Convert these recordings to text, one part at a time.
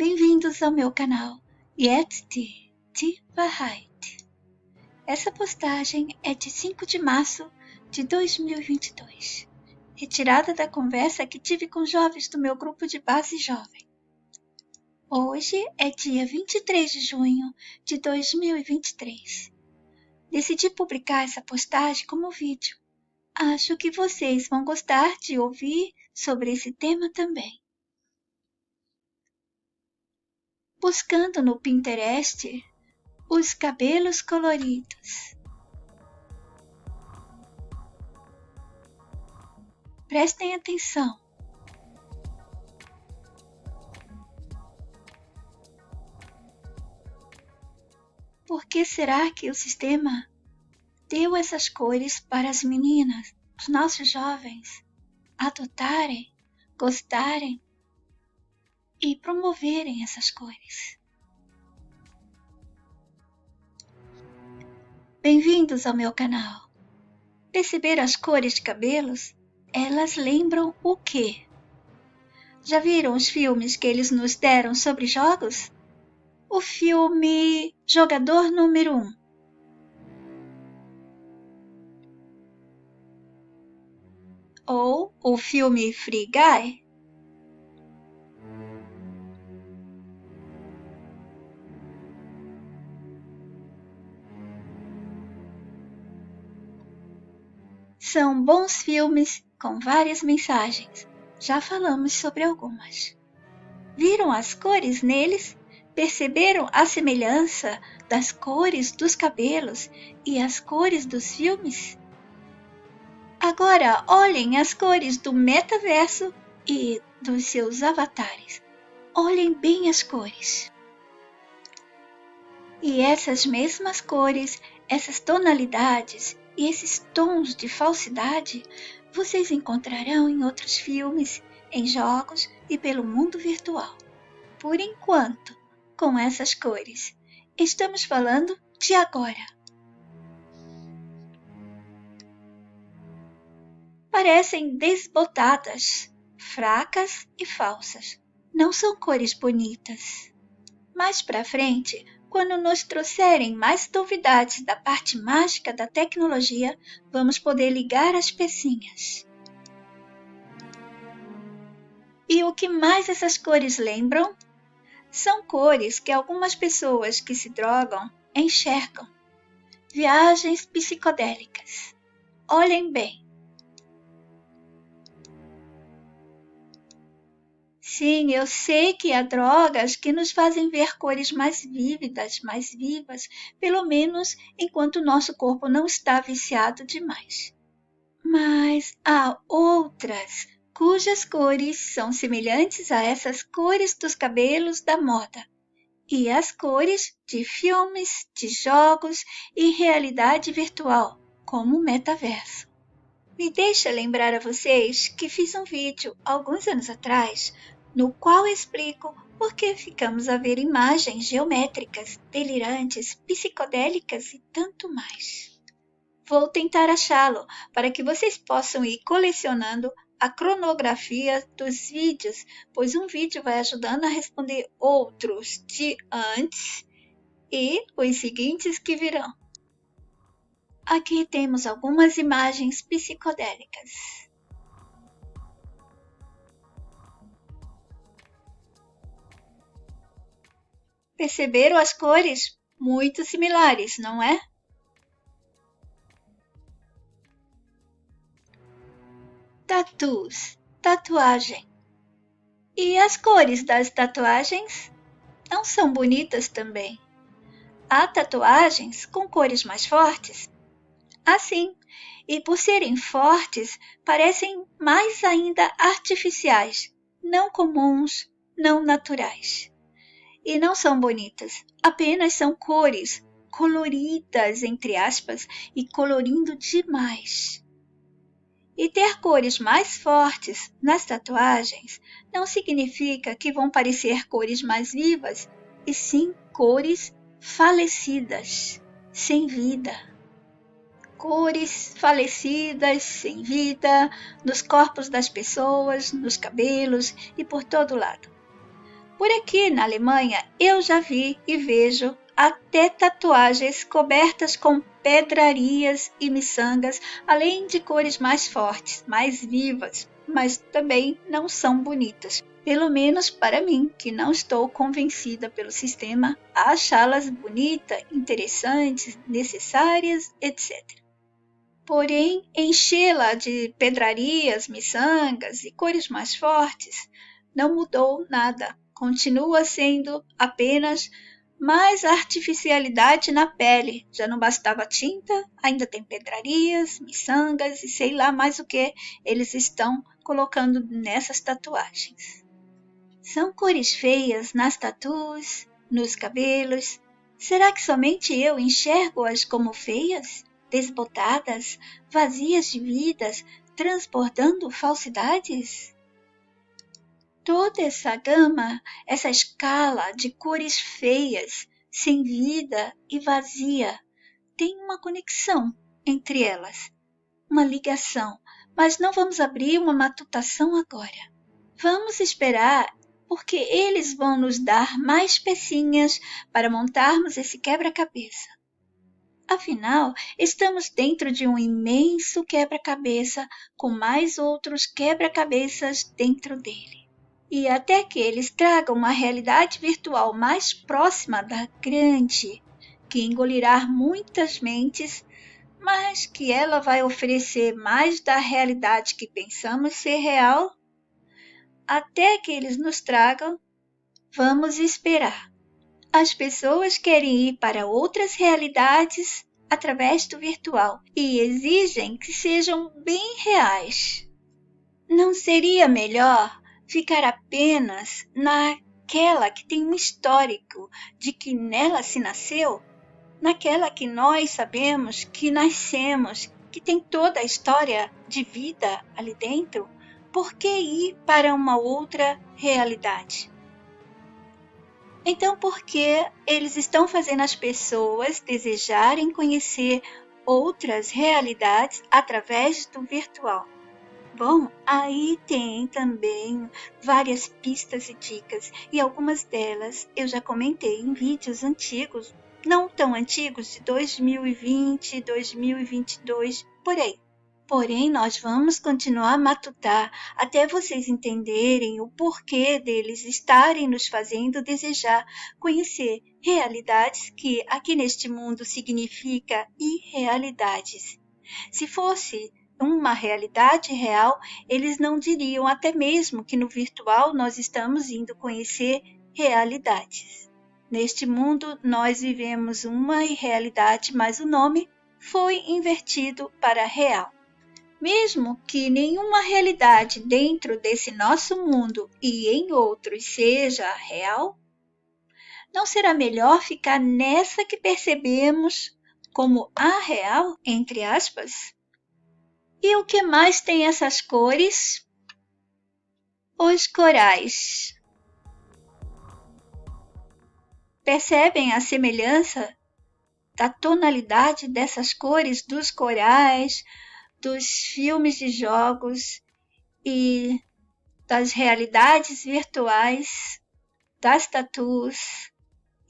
Bem-vindos ao meu canal Yeti Tivahait. Essa postagem é de 5 de março de 2022, retirada da conversa que tive com jovens do meu grupo de base jovem. Hoje é dia 23 de junho de 2023. Decidi publicar essa postagem como vídeo. Acho que vocês vão gostar de ouvir sobre esse tema também. Buscando no Pinterest os cabelos coloridos. Prestem atenção. Por que será que o sistema deu essas cores para as meninas, os nossos jovens, adotarem, gostarem e promoverem essas cores? Bem-vindos ao meu canal. Perceber as cores de cabelos? Elas lembram o quê? Já viram os filmes que eles nos deram sobre jogos? O filme Jogador Número 1. Ou o filme Free Guy. São bons filmes com várias mensagens. Já falamos sobre algumas. Viram as cores neles? Perceberam a semelhança das cores dos cabelos e as cores dos filmes? Agora olhem as cores do metaverso e dos seus avatares. Olhem bem as cores. E essas mesmas cores, essas tonalidades e esses tons de falsidade, vocês encontrarão em outros filmes, em jogos e pelo mundo virtual. Por enquanto, com essas cores, estamos falando de agora. Parecem desbotadas, fracas e falsas. Não são cores bonitas. Mais para frente, quando nos trouxerem mais novidades da parte mágica da tecnologia, vamos poder ligar as pecinhas. E o que mais essas cores lembram? São cores que algumas pessoas que se drogam enxergam. Viagens psicodélicas. Olhem bem. Sim, eu sei que há drogas que nos fazem ver cores mais vívidas, mais vivas, pelo menos enquanto o nosso corpo não está viciado demais. Mas há outras cujas cores são semelhantes a essas cores dos cabelos da moda e as cores de filmes, de jogos e realidade virtual, como o metaverso. Me deixa lembrar a vocês que fiz um vídeo alguns anos atrás no qual explico por que ficamos a ver imagens geométricas, delirantes, psicodélicas e tanto mais. Vou tentar achá-lo para que vocês possam ir colecionando a cronografia dos vídeos, pois um vídeo vai ajudando a responder outros de antes e os seguintes que virão. Aqui temos algumas imagens psicodélicas. Perceberam as cores? Muito similares, não é? Tatus, tatuagem. E as cores das tatuagens? Não são bonitas também? Há tatuagens com cores mais fortes? Assim, e por serem fortes, parecem mais ainda artificiais, não comuns, não naturais. E não são bonitas, apenas são cores, coloridas, entre aspas, e colorindo demais. E ter cores mais fortes nas tatuagens não significa que vão parecer cores mais vivas, e sim cores falecidas, sem vida. Cores falecidas, sem vida, nos corpos das pessoas, nos cabelos e por todo lado. Por aqui na Alemanha, eu já vi e vejo até tatuagens cobertas com pedrarias e miçangas, além de cores mais fortes, mais vivas, mas também não são bonitas. Pelo menos para mim, que não estou convencida pelo sistema a achá-las bonitas, interessantes, necessárias, etc. Porém, enchê-la de pedrarias, miçangas e cores mais fortes não mudou nada. Continua sendo apenas mais artificialidade na pele. Já não bastava tinta, ainda tem pedrarias, miçangas e sei lá mais o que eles estão colocando nessas tatuagens. São cores feias nas tatus, nos cabelos. Será que somente eu enxergo-as como feias, desbotadas, vazias de vidas, transbordando falsidades? Toda essa gama, essa escala de cores feias, sem vida e vazia, tem uma conexão entre elas, uma ligação, mas não vamos abrir uma matutação agora. Vamos esperar, porque eles vão nos dar mais pecinhas para montarmos esse quebra-cabeça. Afinal, estamos dentro de um imenso quebra-cabeça com mais outros quebra-cabeças dentro dele. E até que eles tragam uma realidade virtual mais próxima da grande, que engolirá muitas mentes, mas que ela vai oferecer mais da realidade que pensamos ser real, até que eles nos tragam, vamos esperar. As pessoas querem ir para outras realidades através do virtual e exigem que sejam bem reais. Não seria melhor ficar apenas naquela que tem um histórico de que nela se nasceu? Naquela que nós sabemos que nascemos, que tem toda a história de vida ali dentro? Por que ir para uma outra realidade? Então, por que eles estão fazendo as pessoas desejarem conhecer outras realidades através do virtual? Bom, aí tem também várias pistas e dicas, e algumas delas eu já comentei em vídeos antigos, não tão antigos, de 2020, 2022, por aí. Porém, nós vamos continuar a matutar até vocês entenderem o porquê deles estarem nos fazendo desejar conhecer realidades que aqui neste mundo significa irrealidades. Se fosse uma realidade real, eles não diriam até mesmo que no virtual nós estamos indo conhecer realidades. Neste mundo, nós vivemos uma irrealidade, mas o nome foi invertido para real. Mesmo que nenhuma realidade dentro desse nosso mundo e em outros seja real, não será melhor ficar nessa que percebemos como a real, entre aspas? E o que mais tem essas cores? Os corais. Percebem a semelhança da tonalidade dessas cores dos corais, dos filmes de jogos e das realidades virtuais, das tatus?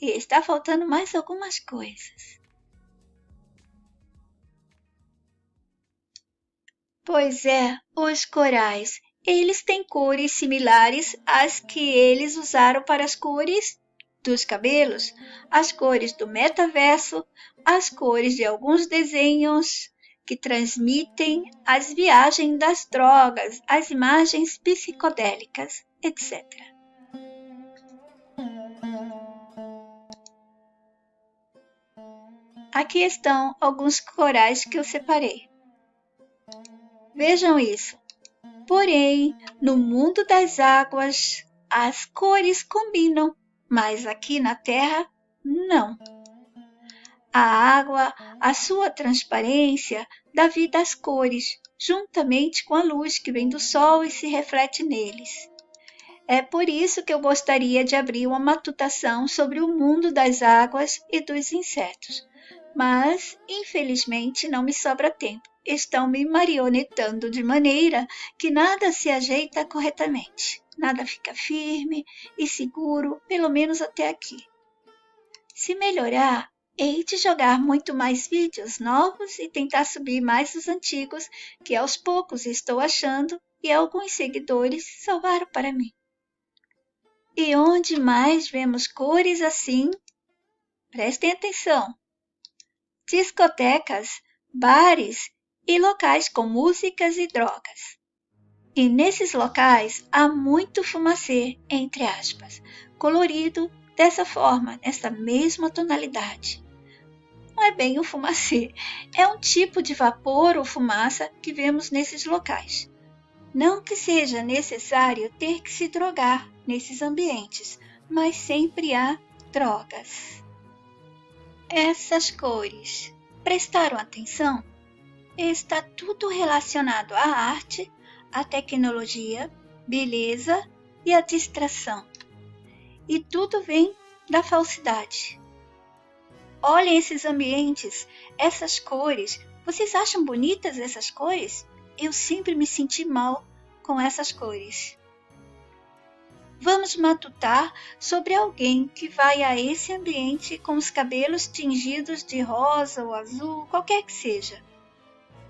E está faltando mais algumas coisas. Pois é, os corais. Eles têm cores similares às que eles usaram para as cores dos cabelos, as cores do metaverso, as cores de alguns desenhos que transmitem as viagens das drogas, as imagens psicodélicas, etc. Aqui estão alguns corais que eu separei. Vejam isso. Porém, no mundo das águas, as cores combinam, mas aqui na Terra, não. A água, a sua transparência, dá vida às cores, juntamente com a luz que vem do sol e se reflete neles. É por isso que eu gostaria de abrir uma matutação sobre o mundo das águas e dos insetos, mas, infelizmente, não me sobra tempo. estão me marionetando de maneira que nada se ajeita corretamente. Nada fica firme e seguro, pelo menos até aqui. Se melhorar, hei de jogar muito mais vídeos novos e tentar subir mais os antigos, que aos poucos estou achando e alguns seguidores salvaram para mim. E onde mais vemos cores assim? Prestem atenção. Discotecas, bares e locais com músicas e drogas. E nesses locais há muito fumacê, entre aspas, colorido dessa forma, nessa mesma tonalidade. Não é bem o fumacê, é um tipo de vapor ou fumaça que vemos nesses locais. Não que seja necessário ter que se drogar nesses ambientes, mas sempre há drogas. Essas cores, prestaram atenção? Está tudo relacionado à arte, à tecnologia, beleza e à distração. E tudo vem da falsidade. Olhem esses ambientes, essas cores. Vocês acham bonitas essas cores? Eu sempre me senti mal com essas cores. Vamos matutar sobre alguém que vai a esse ambiente com os cabelos tingidos de rosa ou azul, qualquer que seja,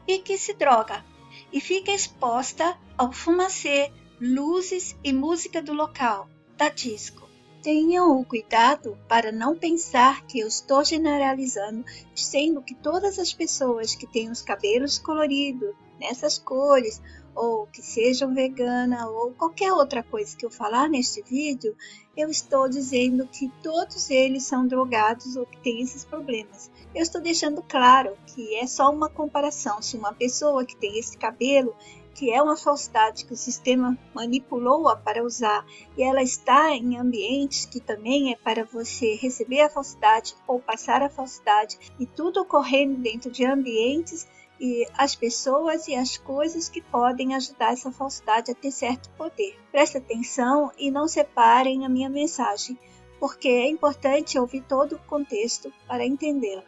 e que se droga e fica exposta ao fumacê, luzes e música do local, da disco. Tenham o cuidado para não pensar que eu estou generalizando, dizendo que todas as pessoas que têm os cabelos coloridos nessas cores, ou que sejam vegana, ou qualquer outra coisa que eu falar neste vídeo, eu estou dizendo que todos eles são drogados ou que têm esses problemas. Eu estou deixando claro que é só uma comparação. Se uma pessoa que tem esse cabelo, que é uma falsidade que o sistema manipulou-a para usar, e ela está em ambientes que também é para você receber a falsidade ou passar a falsidade, e tudo ocorrendo dentro de ambientes e as pessoas e as coisas que podem ajudar essa falsidade a ter certo poder. Preste atenção e não separem a minha mensagem, porque é importante ouvir todo o contexto para entendê-la.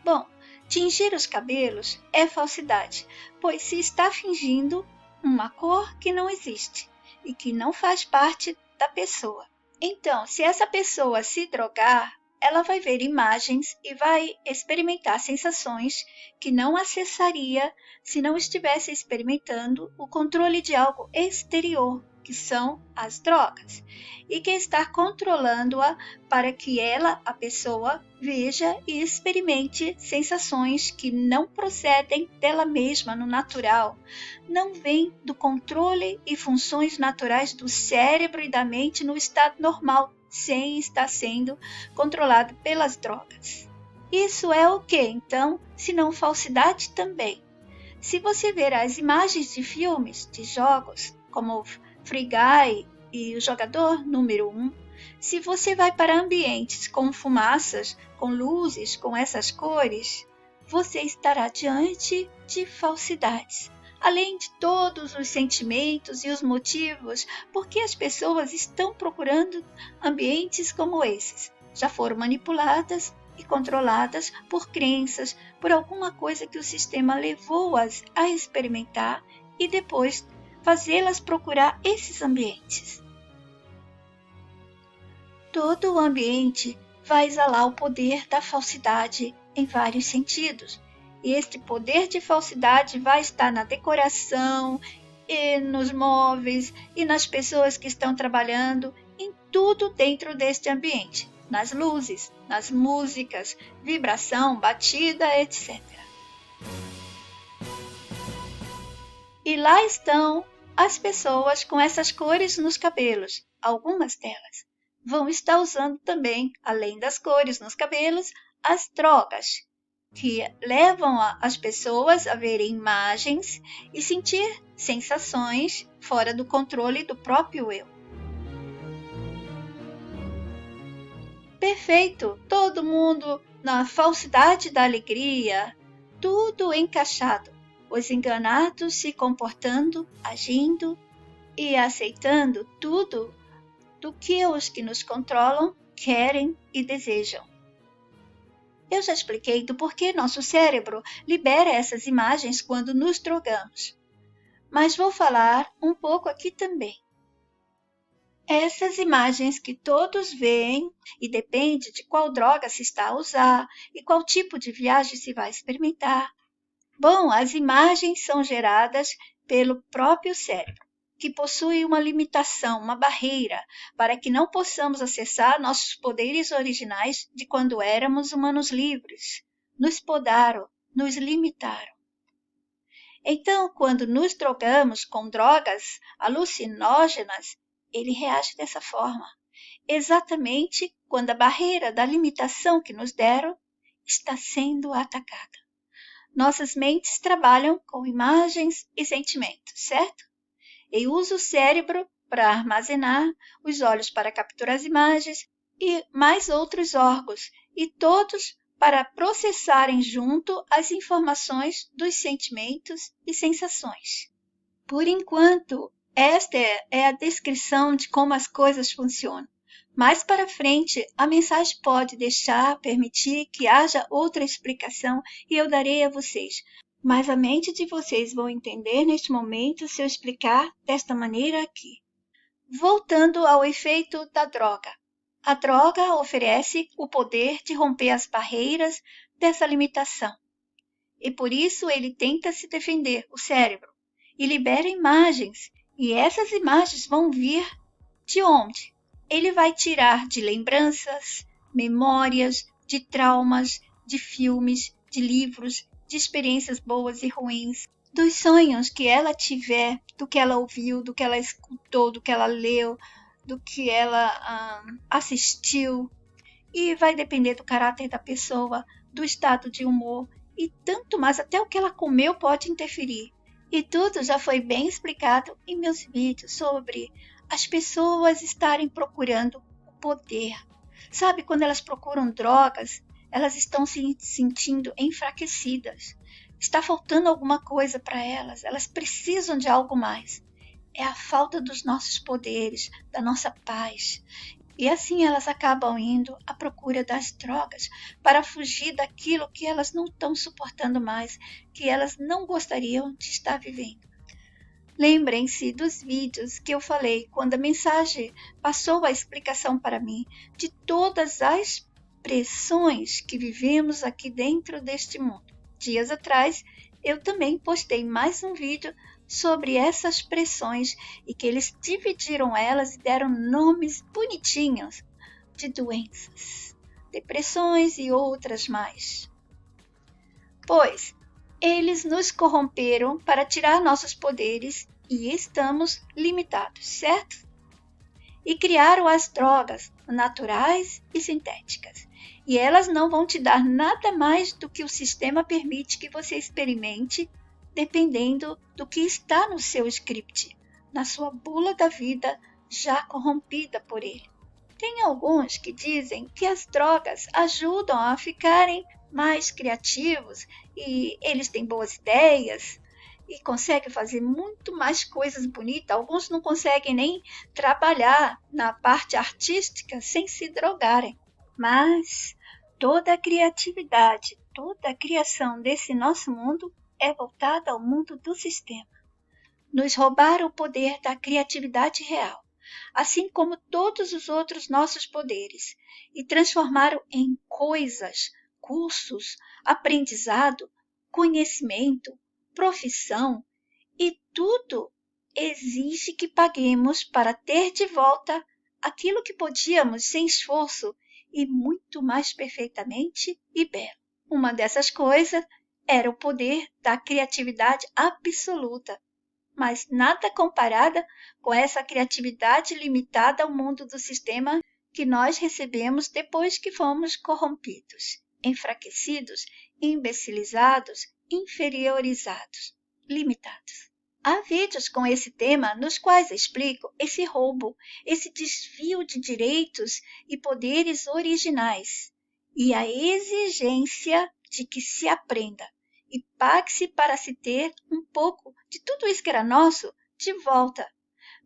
Bom, tingir os cabelos é falsidade, pois se está fingindo uma cor que não existe e que não faz parte da pessoa. Então, se essa pessoa se drogar, ela vai ver imagens e vai experimentar sensações que não acessaria se não estivesse experimentando o controle de algo exterior, que são as drogas, e que está controlando-a para que ela, a pessoa, veja e experimente sensações que não procedem dela mesma no natural, não vêm do controle e funções naturais do cérebro e da mente no estado normal, sem estar sendo controlado pelas drogas. Isso é o que, então, se não falsidade também? Se você ver as imagens de filmes, de jogos, como Free Guy e o jogador número 1, se você vai para ambientes com fumaças, com luzes, com essas cores, você estará diante de falsidades. Além de todos os sentimentos e os motivos por que as pessoas estão procurando ambientes como esses. Já foram manipuladas e controladas por crenças, por alguma coisa que o sistema levou-as a experimentar e depois fazê-las procurar esses ambientes. Todo o ambiente vai exalar o poder da falsidade em vários sentidos. E este poder de falsidade vai estar na decoração, e nos móveis, e nas pessoas que estão trabalhando, em tudo dentro deste ambiente. Nas luzes, nas músicas, vibração, batida, etc. E lá estão as pessoas com essas cores nos cabelos. Algumas delas vão estar usando também, além das cores nos cabelos, as drogas, que levam as pessoas a verem imagens e sentir sensações fora do controle do próprio eu. Perfeito, todo mundo na falsidade da alegria, tudo encaixado, os enganados se comportando, agindo e aceitando tudo do que os que nos controlam querem e desejam. Eu já expliquei do porquê nosso cérebro libera essas imagens quando nos drogamos, mas vou falar um pouco aqui também. Essas imagens que todos veem, e depende de qual droga se está a usar e qual tipo de viagem se vai experimentar. Bom, as imagens são geradas pelo próprio cérebro, que possui uma limitação, uma barreira, para que não possamos acessar nossos poderes originais de quando éramos humanos livres. Nos podaram, nos limitaram. Então, quando nos drogamos com drogas alucinógenas, ele reage dessa forma, exatamente quando a barreira da limitação que nos deram está sendo atacada. Nossas mentes trabalham com imagens e sentimentos, certo? E usa o cérebro para armazenar, os olhos para capturar as imagens e mais outros órgãos, e todos para processarem junto as informações dos sentimentos e sensações. Por enquanto, esta é a descrição de como as coisas funcionam. Mais para frente, a mensagem pode permitir que haja outra explicação e eu darei a vocês. Mas a mente de vocês vão entender neste momento se eu explicar desta maneira aqui. Voltando ao efeito da droga. A droga oferece o poder de romper as barreiras dessa limitação. E por isso ele tenta se defender, o cérebro, e libera imagens. E essas imagens vão vir de onde? Ele vai tirar de lembranças, memórias, de traumas, de filmes, de livros, de experiências boas e ruins, dos sonhos que ela tiver, do que ela ouviu, do que ela escutou, do que ela leu, do que ela assistiu. E vai depender do caráter da pessoa, do estado de humor e tanto mais, até o que ela comeu pode interferir. E tudo já foi bem explicado em meus vídeos sobre as pessoas estarem procurando o poder. Sabe, quando elas procuram drogas, elas estão se sentindo enfraquecidas. Está faltando alguma coisa para elas, elas precisam de algo mais. É a falta dos nossos poderes, da nossa paz. E assim elas acabam indo à procura das drogas para fugir daquilo que elas não estão suportando mais, que elas não gostariam de estar vivendo. Lembrem-se dos vídeos que eu falei quando a mensagem passou a explicação para mim de todas as pressões que vivemos aqui dentro deste mundo. Dias atrás, eu também postei mais um vídeo sobre essas pressões e que eles dividiram elas e deram nomes bonitinhos de doenças, depressões e outras mais. Pois eles nos corromperam para tirar nossos poderes e estamos limitados, certo? E criaram as drogas naturais e sintéticas. E elas não vão te dar nada mais do que o sistema permite que você experimente, dependendo do que está no seu script, na sua bula da vida já corrompida por ele. Tem alguns que dizem que as drogas ajudam a ficarem mais criativos e eles têm boas ideias e conseguem fazer muito mais coisas bonitas. Alguns não conseguem nem trabalhar na parte artística sem se drogarem. Mas toda a criatividade, toda a criação desse nosso mundo é voltada ao mundo do sistema. Nos roubaram o poder da criatividade real, assim como todos os outros nossos poderes, e transformaram em coisas, cursos, aprendizado, conhecimento, profissão, e tudo exige que paguemos para ter de volta aquilo que podíamos sem esforço e muito mais perfeitamente e belo. Uma dessas coisas era o poder da criatividade absoluta, mas nada comparada com essa criatividade limitada ao mundo do sistema que nós recebemos depois que fomos corrompidos, enfraquecidos, imbecilizados, inferiorizados, limitados. Há vídeos com esse tema nos quais explico esse roubo, esse desvio de direitos e poderes originais e a exigência de que se aprenda e pague-se para se ter um pouco de tudo isso que era nosso de volta.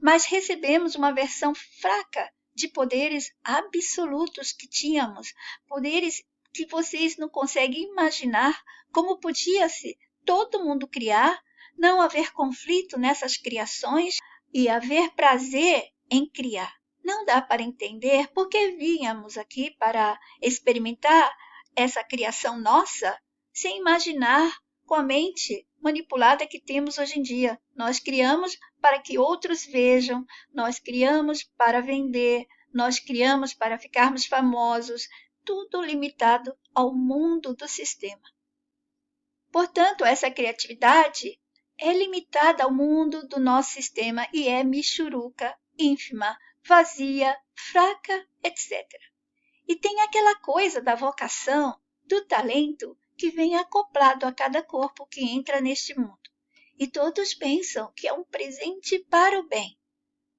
Mas recebemos uma versão fraca de poderes absolutos que tínhamos, poderes que vocês não conseguem imaginar como podia-se todo mundo criar, não haver conflito nessas criações e haver prazer em criar. Não dá para entender porque vínhamos aqui para experimentar essa criação nossa sem imaginar com a mente manipulada que temos hoje em dia. Nós criamos para que outros vejam, nós criamos para vender, nós criamos para ficarmos famosos, tudo limitado ao mundo do sistema. Portanto, essa criatividade é limitada ao mundo do nosso sistema e é michuruca, ínfima, vazia, fraca, etc. E tem aquela coisa da vocação, do talento, que vem acoplado a cada corpo que entra neste mundo. E todos pensam que é um presente para o bem.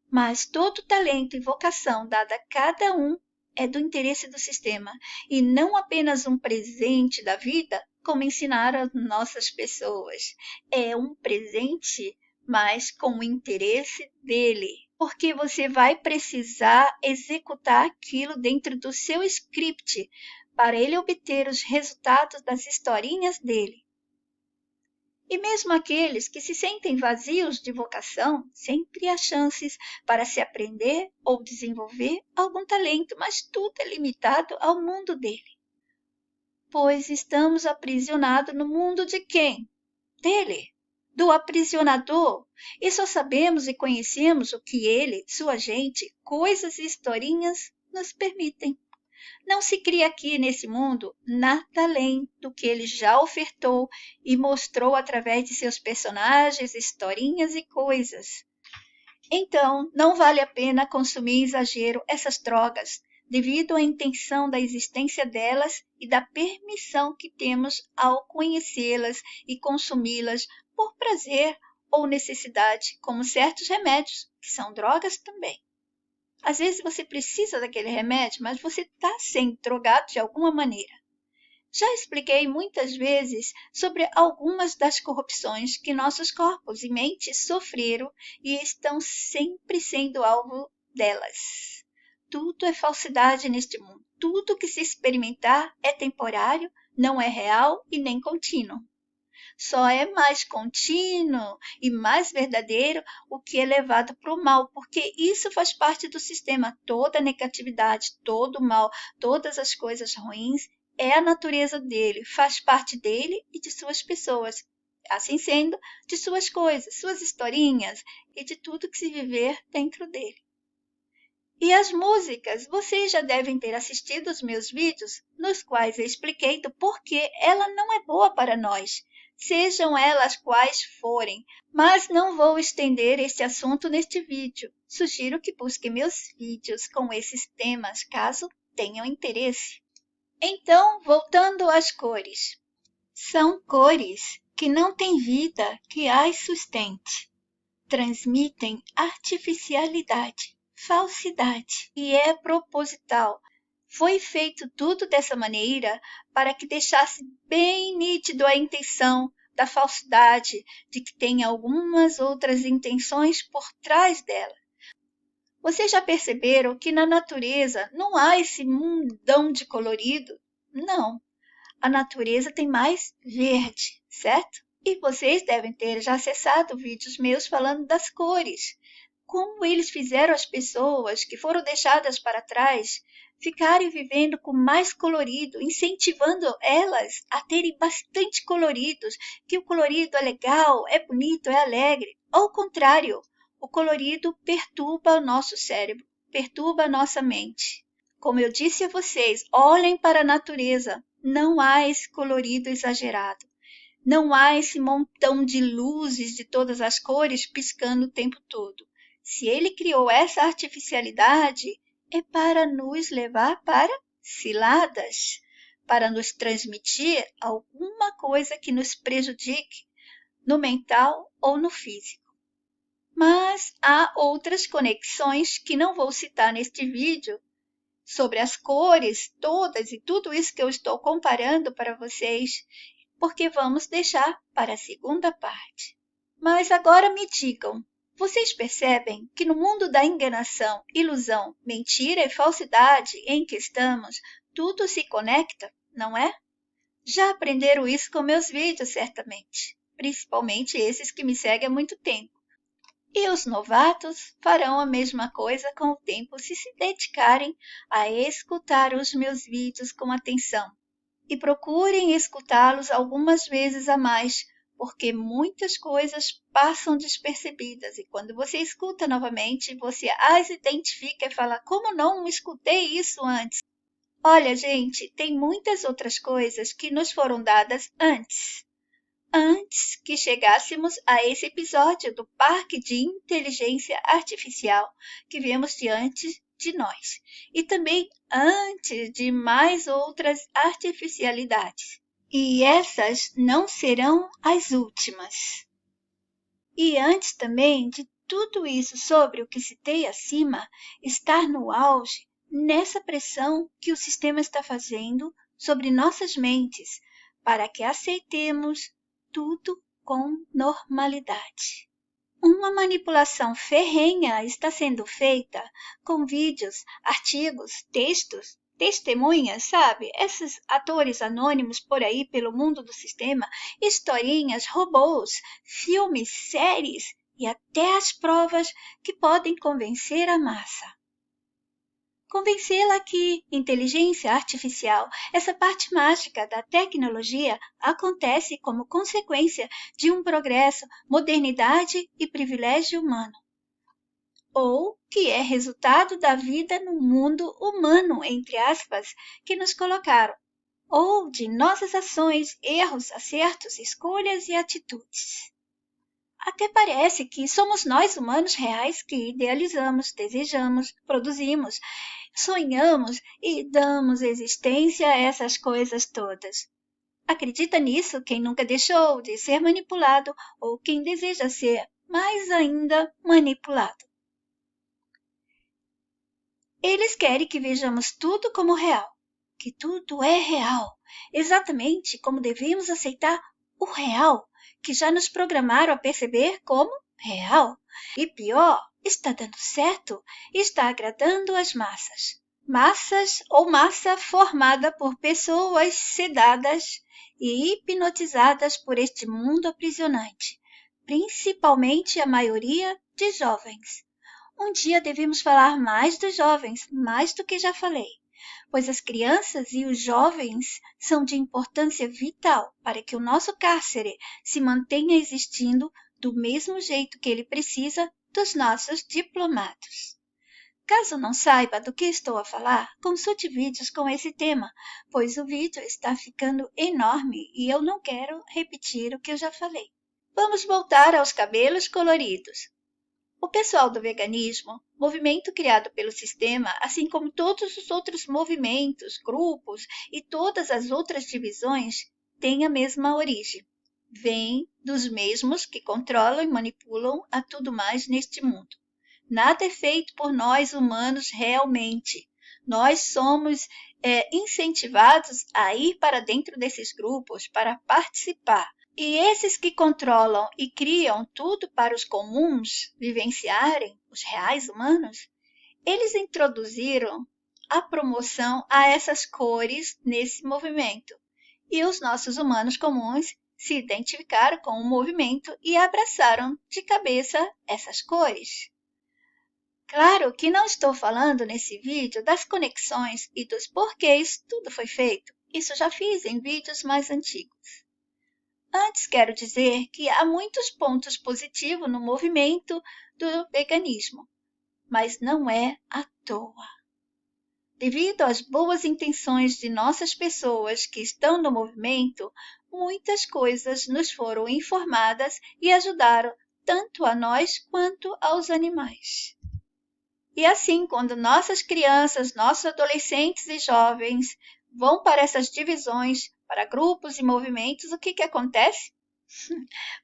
Mas todo talento e vocação dada a cada um é do interesse do sistema, e não apenas um presente da vida, como ensinaram as nossas pessoas. É um presente, mas com o interesse dele, porque você vai precisar executar aquilo dentro do seu script para ele obter os resultados das historinhas dele. E mesmo aqueles que se sentem vazios de vocação, sempre há chances para se aprender ou desenvolver algum talento, mas tudo é limitado ao mundo dele. Pois estamos aprisionados no mundo de quem? Dele, do aprisionador, e só sabemos e conhecemos o que ele, sua gente, coisas e historinhas nos permitem. Não se cria aqui nesse mundo nada além do que ele já ofertou e mostrou através de seus personagens, historinhas e coisas. Então, não vale a pena consumir em exagero essas drogas, devido à intenção da existência delas e da permissão que temos ao conhecê-las e consumi-las por prazer ou necessidade, como certos remédios, que são drogas também. Às vezes você precisa daquele remédio, mas você está sendo drogado de alguma maneira. Já expliquei muitas vezes sobre algumas das corrupções que nossos corpos e mentes sofreram e estão sempre sendo alvo delas. Tudo é falsidade neste mundo. Tudo que se experimentar é temporário, não é real e nem contínuo. Só é mais contínuo e mais verdadeiro o que é levado para o mal, porque isso faz parte do sistema. Toda a negatividade, todo o mal, todas as coisas ruins é a natureza dele, faz parte dele e de suas pessoas. Assim sendo, de suas coisas, suas historinhas e de tudo que se viver dentro dele. E as músicas, vocês já devem ter assistido os meus vídeos, nos quais eu expliquei do porquê ela não é boa para nós, sejam elas quais forem, mas não vou estender este assunto neste vídeo. Sugiro que busquem meus vídeos com esses temas, caso tenham interesse. Então, voltando às cores. São cores que não têm vida que as sustente. Transmitem artificialidade, falsidade, e é proposital. Foi feito tudo dessa maneira para que deixasse bem nítido a intenção da falsidade, de que tem algumas outras intenções por trás dela. Vocês já perceberam que na natureza não há esse mundão de colorido? Não. A natureza tem mais verde, certo? E vocês devem ter já acessado vídeos meus falando das cores. Como eles fizeram as pessoas que foram deixadas para trás ficarem vivendo com mais colorido, incentivando elas a terem bastante coloridos, que o colorido é legal, é bonito, é alegre. Ao contrário, o colorido perturba o nosso cérebro, perturba a nossa mente. Como eu disse a vocês, olhem para a natureza, não há esse colorido exagerado. Não há esse montão de luzes de todas as cores piscando o tempo todo. Se ele criou essa artificialidade, é para nos levar para ciladas, para nos transmitir alguma coisa que nos prejudique no mental ou no físico. Mas há outras conexões que não vou citar neste vídeo, sobre as cores todas e tudo isso que eu estou comparando para vocês, porque vamos deixar para a segunda parte. Mas agora me digam, vocês percebem que no mundo da enganação, ilusão, mentira e falsidade em que estamos, tudo se conecta? não é? Já aprenderam isso com meus vídeos, certamente, principalmente esses que me seguem há muito tempo. E os novatos farão a mesma coisa com o tempo se dedicarem a escutar os meus vídeos com atenção. E procurem escutá-los algumas vezes a mais, porque muitas coisas passam despercebidas e quando você escuta novamente, você as identifica e fala: como não escutei isso antes? Olha, gente, tem muitas outras coisas que nos foram dadas antes que chegássemos a esse episódio do Parque de Inteligência Artificial que vemos diante de nós, e também antes de mais outras artificialidades. E essas não serão as últimas. E antes também de tudo isso sobre o que citei acima, estar no auge nessa pressão que o sistema está fazendo sobre nossas mentes, para que aceitemos tudo com normalidade. Uma manipulação ferrenha está sendo feita com vídeos, artigos, textos, testemunhas, sabe? Esses atores anônimos por aí pelo mundo do sistema, historinhas, robôs, filmes, séries e até as provas que podem convencer a massa. Convencê-la que inteligência artificial, essa parte mágica da tecnologia, acontece como consequência de um progresso, modernidade e privilégio humano, ou que é resultado da vida no mundo humano, entre aspas, que nos colocaram, ou de nossas ações, erros, acertos, escolhas e atitudes. Até parece que somos nós humanos reais que idealizamos, desejamos, produzimos, sonhamos e damos existência a essas coisas todas. Acredita nisso quem nunca deixou de ser manipulado ou quem deseja ser mais ainda manipulado. Eles querem que vejamos tudo como real, que tudo é real, exatamente como devemos aceitar o real, que já nos programaram a perceber como real. E pior, está dando certo e está agradando as massas. Massas ou massa formada por pessoas sedadas e hipnotizadas por este mundo aprisionante, principalmente a maioria de jovens. Um dia devemos falar mais dos jovens, mais do que já falei, pois as crianças e os jovens são de importância vital para que o nosso cárcere se mantenha existindo do mesmo jeito que ele precisa dos nossos diplomados. Caso não saiba do que estou a falar, consulte vídeos com esse tema, pois o vídeo está ficando enorme e eu não quero repetir o que eu já falei. Vamos voltar aos cabelos coloridos. O pessoal do veganismo, movimento criado pelo sistema, assim como todos os outros movimentos, grupos e todas as outras divisões, têm a mesma origem. Vêm dos mesmos que controlam e manipulam a tudo mais neste mundo. Nada é feito por nós humanos realmente. Nós somos incentivados a ir para dentro desses grupos para participar. E esses que controlam e criam tudo para os comuns vivenciarem, os reais humanos, eles introduziram a promoção a essas cores nesse movimento. E os nossos humanos comuns se identificaram com o movimento e abraçaram de cabeça essas cores. Claro que não estou falando nesse vídeo das conexões e dos porquês tudo foi feito. Isso já fiz em vídeos mais antigos. Antes, quero dizer que há muitos pontos positivos no movimento do veganismo, mas não é à toa. Devido às boas intenções de nossas pessoas que estão no movimento, muitas coisas nos foram informadas e ajudaram tanto a nós quanto aos animais. E assim, quando nossas crianças, nossos adolescentes e jovens vão para essas divisões, para grupos e movimentos, o que acontece?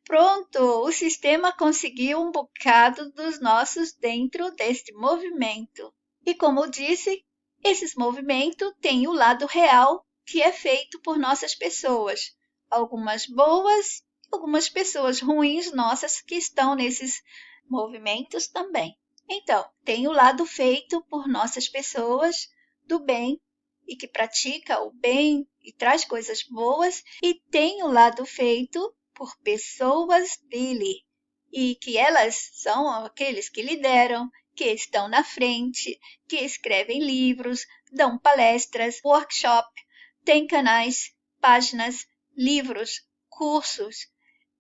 Pronto, o sistema conseguiu um bocado dos nossos dentro deste movimento. E como eu disse, esses movimentos têm o lado real que é feito por nossas pessoas. Algumas boas, algumas pessoas ruins nossas que estão nesses movimentos também. Então, tem o lado feito por nossas pessoas do bem e que pratica o bem e traz coisas boas, e tem o lado feito por pessoas dele, e que elas são aqueles que lideram, que estão na frente, que escrevem livros, dão palestras, workshop, têm canais, páginas, livros, cursos.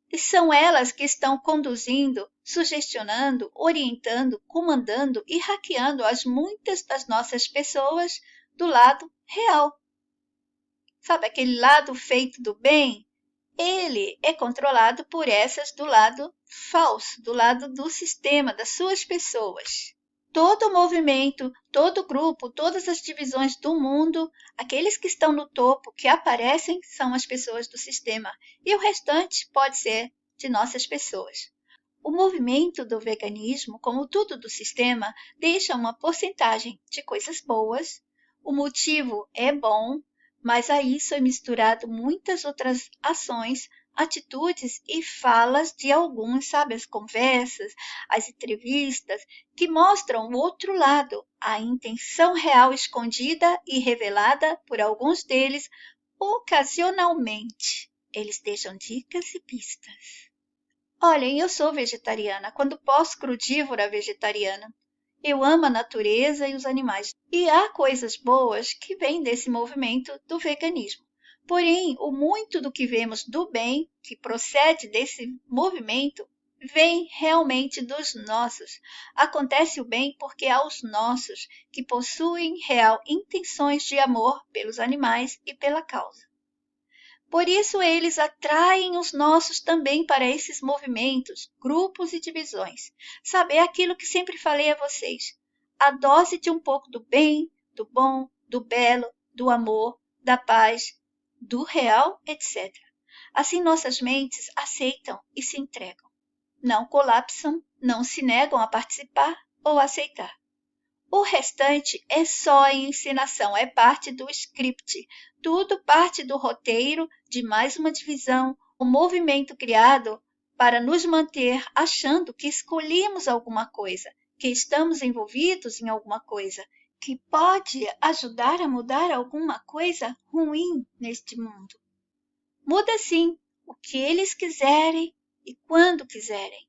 E são elas que estão conduzindo, sugestionando, orientando, comandando e hackeando as muitas das nossas pessoas do lado real. Sabe aquele lado feito do bem? Ele é controlado por essas do lado falso, do lado do sistema, das suas pessoas. Todo movimento, todo grupo, todas as divisões do mundo, aqueles que estão no topo, que aparecem, são as pessoas do sistema. E o restante pode ser de nossas pessoas. O movimento do veganismo, como tudo do sistema, deixa uma porcentagem de coisas boas. O motivo é bom, mas a isso é misturado muitas outras ações, atitudes e falas de alguns, sabe? As conversas, as entrevistas, que mostram o outro lado, a intenção real escondida e revelada por alguns deles ocasionalmente. Eles deixam dicas e pistas. Olhem, eu sou vegetariana, quando posso crudívora vegetariana. Eu amo a natureza e os animais. E há coisas boas que vêm desse movimento do veganismo. Porém, o muito do que vemos do bem, que procede desse movimento, vem realmente dos nossos. Acontece o bem porque há os nossos, que possuem real intenções de amor pelos animais e pela causa. Por isso, eles atraem os nossos também para esses movimentos, grupos e divisões. Sabe, é aquilo que sempre falei a vocês. A dose de um pouco do bem, do bom, do belo, do amor, da paz, do real, etc. Assim, nossas mentes aceitam e se entregam. Não colapsam, não se negam a participar ou aceitar. O restante é só encenação, é parte do script, tudo parte do roteiro de mais uma divisão, um movimento criado para nos manter achando que escolhemos alguma coisa, que estamos envolvidos em alguma coisa, que pode ajudar a mudar alguma coisa ruim neste mundo. Muda sim o que eles quiserem e quando quiserem.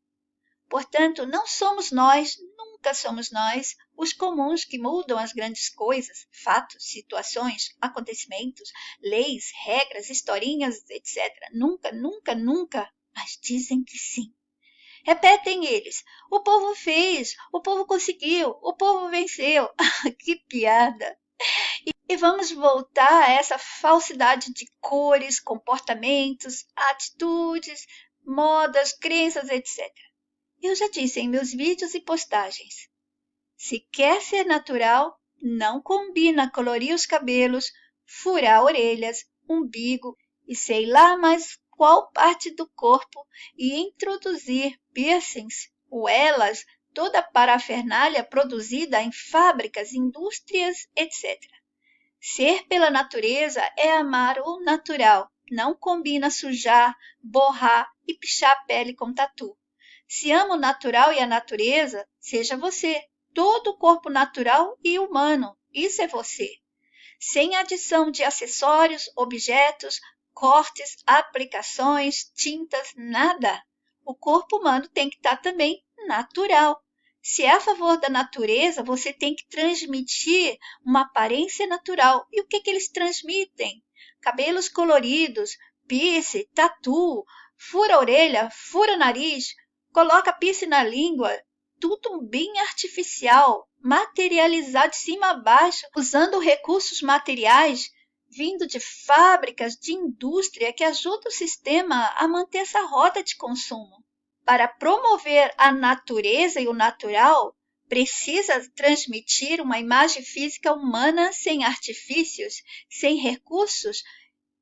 Portanto, não somos nós, nunca somos nós, os comuns que mudam as grandes coisas, fatos, situações, acontecimentos, leis, regras, historinhas, etc. Nunca, nunca, nunca, mas dizem que sim. Repetem eles, o povo fez, o povo conseguiu, o povo venceu. Que piada! E vamos voltar a essa falsidade de cores, comportamentos, atitudes, modas, crenças, etc. Eu já disse em meus vídeos e postagens. Se quer ser natural, não combina colorir os cabelos, furar orelhas, umbigo e sei lá mais qual parte do corpo e introduzir piercings, uelas, toda a parafernália produzida em fábricas, indústrias, etc. Ser pela natureza é amar o natural. Não combina sujar, borrar e pichar a pele com tatu. Se ama o natural e a natureza, seja você, todo o corpo natural e humano, isso é você. Sem adição de acessórios, objetos, cortes, aplicações, tintas, nada. O corpo humano tem que estar também natural. Se é a favor da natureza, você tem que transmitir uma aparência natural. E o que eles transmitem? Cabelos coloridos, piercing, tatu, fura a orelha, fura o nariz, coloca piercing na língua, tudo bem artificial, materializado de cima a baixo, usando recursos materiais vindo de fábricas, de indústria que ajudam o sistema a manter essa roda de consumo. Para promover a natureza e o natural, precisa transmitir uma imagem física humana sem artifícios, sem recursos,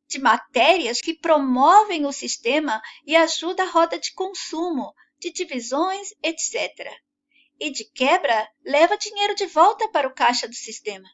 de matérias que promovem o sistema e ajudam a roda de consumo, de divisões, etc. E de quebra, leva dinheiro de volta para o caixa do sistema.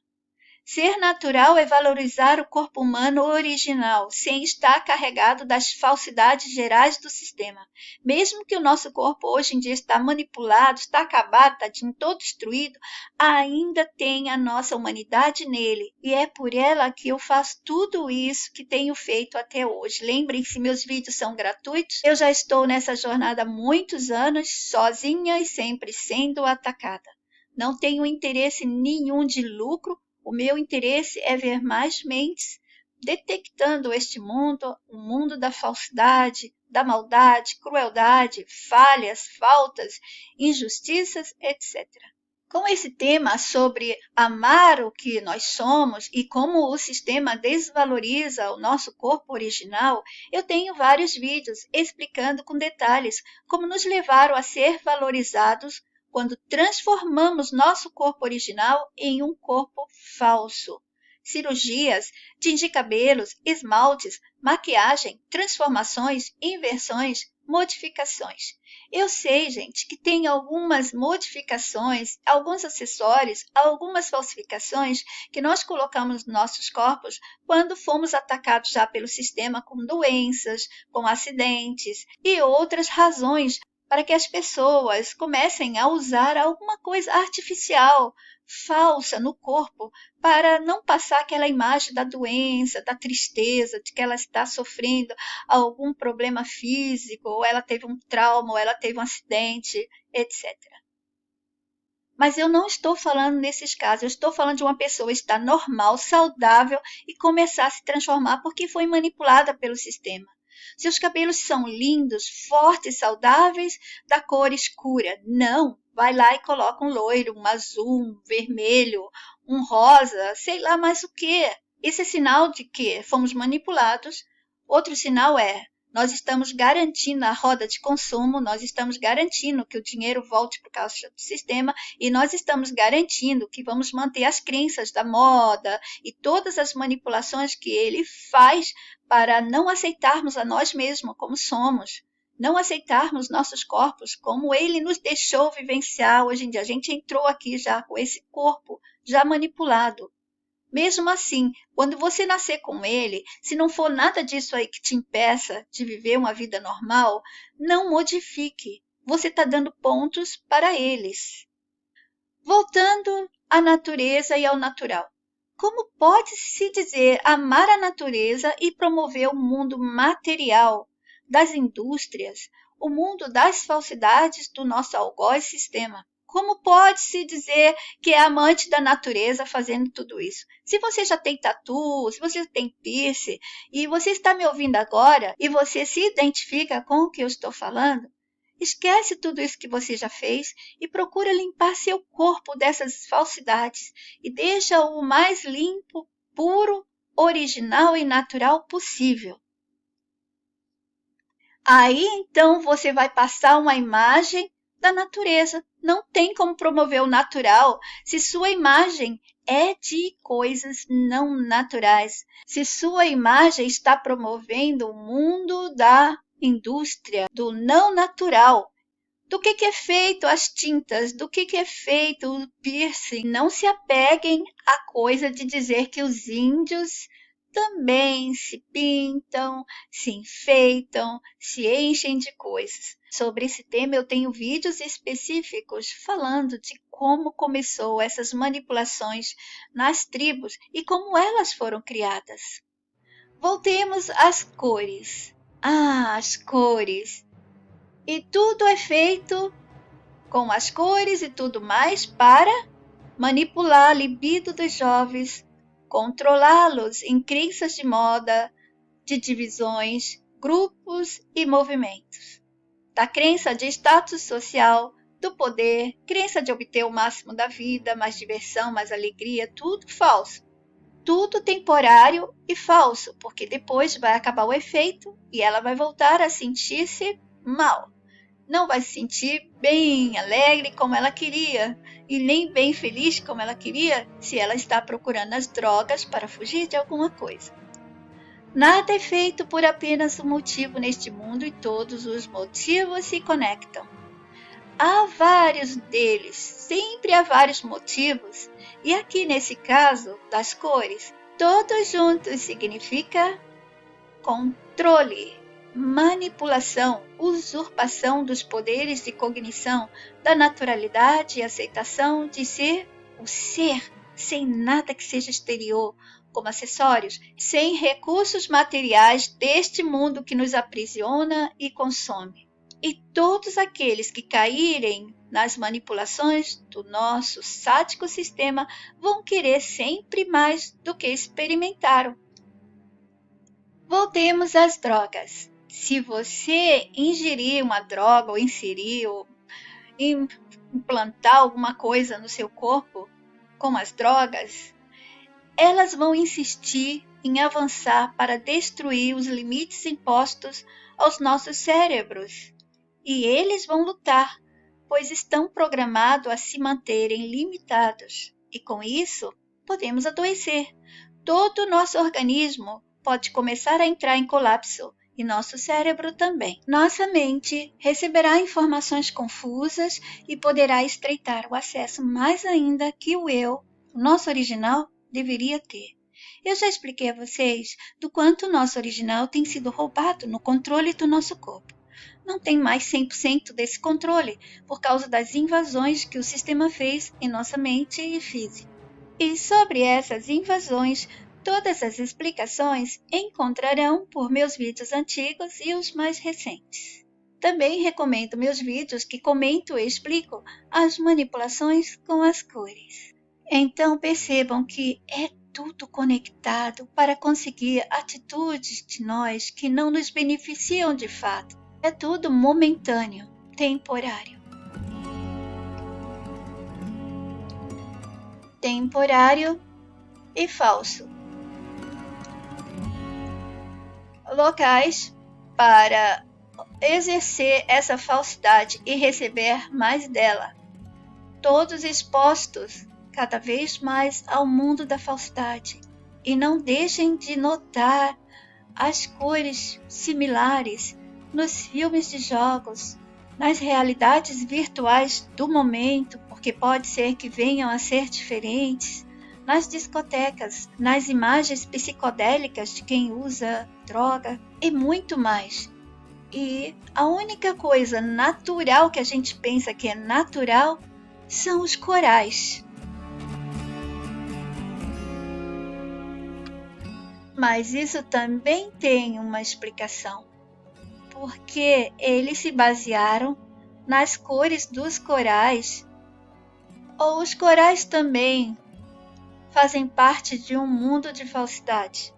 Ser natural é valorizar o corpo humano original, sem estar carregado das falsidades gerais do sistema. Mesmo que o nosso corpo hoje em dia está manipulado, está acabado, está todo destruído, ainda tem a nossa humanidade nele. E é por ela que eu faço tudo isso que tenho feito até hoje. Lembrem-se, meus vídeos são gratuitos. Eu já estou nessa jornada há muitos anos, sozinha e sempre sendo atacada. Não tenho interesse nenhum de lucro. O meu interesse é ver mais mentes detectando este mundo, o mundo da falsidade, da maldade, crueldade, falhas, faltas, injustiças, etc. Com esse tema sobre amar o que nós somos e como o sistema desvaloriza o nosso corpo original, eu tenho vários vídeos explicando com detalhes como nos levaram a ser valorizados quando transformamos nosso corpo original em um corpo falso. Cirurgias, tingir cabelos, esmaltes, maquiagem, transformações, inversões, modificações. Eu sei, gente, que tem algumas modificações, alguns acessórios, algumas falsificações que nós colocamos nos nossos corpos quando fomos atacados já pelo sistema com doenças, com acidentes e outras razões para que as pessoas comecem a usar alguma coisa artificial, falsa no corpo, para não passar aquela imagem da doença, da tristeza, de que ela está sofrendo algum problema físico, ou ela teve um trauma, ou ela teve um acidente, etc. Mas eu não estou falando nesses casos, eu estou falando de uma pessoa estar normal, saudável e começar a se transformar porque foi manipulada pelo sistema. Seus cabelos são lindos, fortes, saudáveis, da cor escura. Não, vai lá e coloca um loiro, um azul, um vermelho, um rosa, sei lá mais o que. Esse é sinal de que fomos manipulados. Outro sinal é, nós estamos garantindo a roda de consumo, nós estamos garantindo que o dinheiro volte para o caixa do sistema e nós estamos garantindo que vamos manter as crenças da moda e todas as manipulações que ele faz para não aceitarmos a nós mesmos como somos, não aceitarmos nossos corpos como ele nos deixou vivenciar hoje em dia. A gente entrou aqui já com esse corpo já manipulado. Mesmo assim, quando você nascer com ele, se não for nada disso aí que te impeça de viver uma vida normal, não modifique. Você está dando pontos para eles. Voltando à natureza e ao natural. Como pode-se dizer amar a natureza e promover o mundo material das indústrias, o mundo das falsidades do nosso algoz sistema? Como pode-se dizer que é amante da natureza fazendo tudo isso? Se você já tem tatu, se você já tem piercing, e você está me ouvindo agora, e você se identifica com o que eu estou falando, esquece tudo isso que você já fez e procura limpar seu corpo dessas falsidades e deixa-o o mais limpo, puro, original e natural possível. Aí, então, você vai passar uma imagem da natureza. Não tem como promover o natural se sua imagem é de coisas não naturais. Se sua imagem está promovendo o mundo da indústria, do não natural. Do que é feito as tintas, do que é feito o piercing. Não se apeguem à coisa de dizer que os índios também se pintam, se enfeitam, se enchem de coisas. Sobre esse tema eu tenho vídeos específicos falando de como começou essas manipulações nas tribos e como elas foram criadas. Voltemos às cores. As cores! E tudo é feito com as cores e tudo mais para manipular a libido dos jovens, controlá-los em crenças de moda, de divisões, grupos e movimentos. Da crença de status social, do poder, crença de obter o máximo da vida, mais diversão, mais alegria, tudo falso. Tudo temporário e falso, porque depois vai acabar o efeito e ela vai voltar a sentir-se mal. Não vai se sentir bem alegre como ela queria e nem bem feliz como ela queria se ela está procurando as drogas para fugir de alguma coisa. Nada é feito por apenas um motivo neste mundo e todos os motivos se conectam. Há vários deles, sempre há vários motivos E aqui nesse caso das cores, todos juntos significa controle, manipulação, usurpação dos poderes de cognição, da naturalidade e aceitação de ser o ser, sem nada que seja exterior, como acessórios, sem recursos materiais deste mundo que nos aprisiona e consome. E todos aqueles que caírem nas manipulações do nosso sádico sistema vão querer sempre mais do que experimentaram. Voltemos às drogas. Se você ingerir uma droga ou inserir ou implantar alguma coisa no seu corpo com as drogas, elas vão insistir em avançar para destruir os limites impostos aos nossos cérebros. E eles vão lutar, pois estão programados a se manterem limitados. E com isso, podemos adoecer. Todo o nosso organismo pode começar a entrar em colapso e nosso cérebro também. Nossa mente receberá informações confusas e poderá estreitar o acesso mais ainda que o eu, o nosso original, deveria ter. Eu já expliquei a vocês do quanto o nosso original tem sido roubado no controle do nosso corpo. Não tem mais 100% desse controle por causa das invasões que o sistema fez em nossa mente e física. E sobre essas invasões, todas as explicações encontrarão por meus vídeos antigos e os mais recentes. Também recomendo meus vídeos que comento e explico as manipulações com as cores. Então percebam que é tudo conectado para conseguir atitudes de nós que não nos beneficiam de fato. É tudo momentâneo, temporário. Temporário e falso. Locais para exercer essa falsidade e receber mais dela. Todos expostos cada vez mais ao mundo da falsidade. E não deixem de notar as cores similares nos filmes de jogos, nas realidades virtuais do momento, porque pode ser que venham a ser diferentes, nas discotecas, nas imagens psicodélicas de quem usa droga e muito mais. E a única coisa natural que a gente pensa que é natural são os corais. Mas isso também tem uma explicação, porque eles se basearam nas cores dos corais, ou os corais também fazem parte de um mundo de falsidade.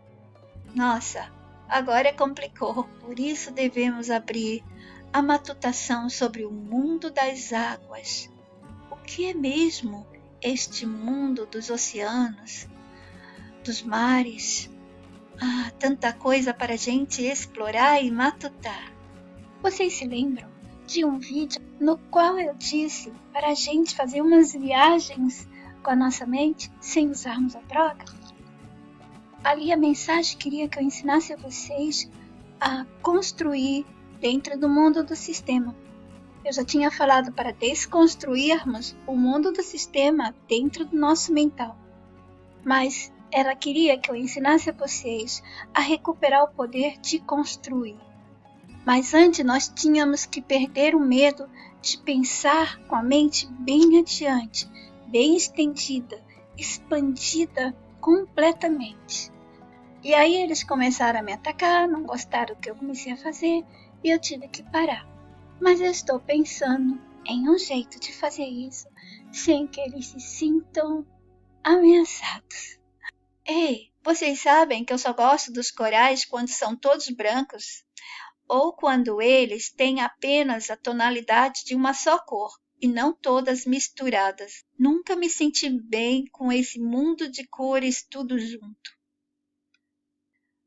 Nossa, agora complicou, por isso devemos abrir a matutação sobre o mundo das águas. O que é mesmo este mundo dos oceanos, dos mares? Tanta coisa para a gente explorar e matutar. Vocês se lembram de um vídeo no qual eu disse para a gente fazer umas viagens com a nossa mente sem usarmos a droga? Ali a mensagem queria que eu ensinasse a vocês a construir dentro do mundo do sistema. Eu já tinha falado para desconstruirmos o mundo do sistema dentro do nosso mental. Mas ela queria que eu ensinasse a vocês a recuperar o poder de construir. Mas antes nós tínhamos que perder o medo de pensar com a mente bem adiante, bem estendida, expandida completamente. E aí eles começaram a me atacar, não gostaram do que eu comecei a fazer e eu tive que parar. Mas eu estou pensando em um jeito de fazer isso sem que eles se sintam ameaçados. Ei, vocês sabem que eu só gosto dos corais quando são todos brancos ou quando eles têm apenas a tonalidade de uma só cor e não todas misturadas. Nunca me senti bem com esse mundo de cores tudo junto.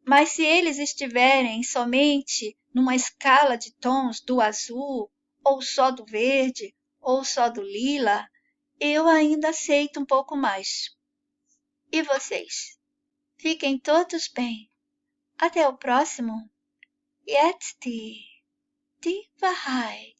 Mas se eles estiverem somente numa escala de tons do azul, ou só do verde, ou só do lila, eu ainda aceito um pouco mais. E vocês? Fiquem todos bem. Até o próximo. Jetzt die Wahrheit.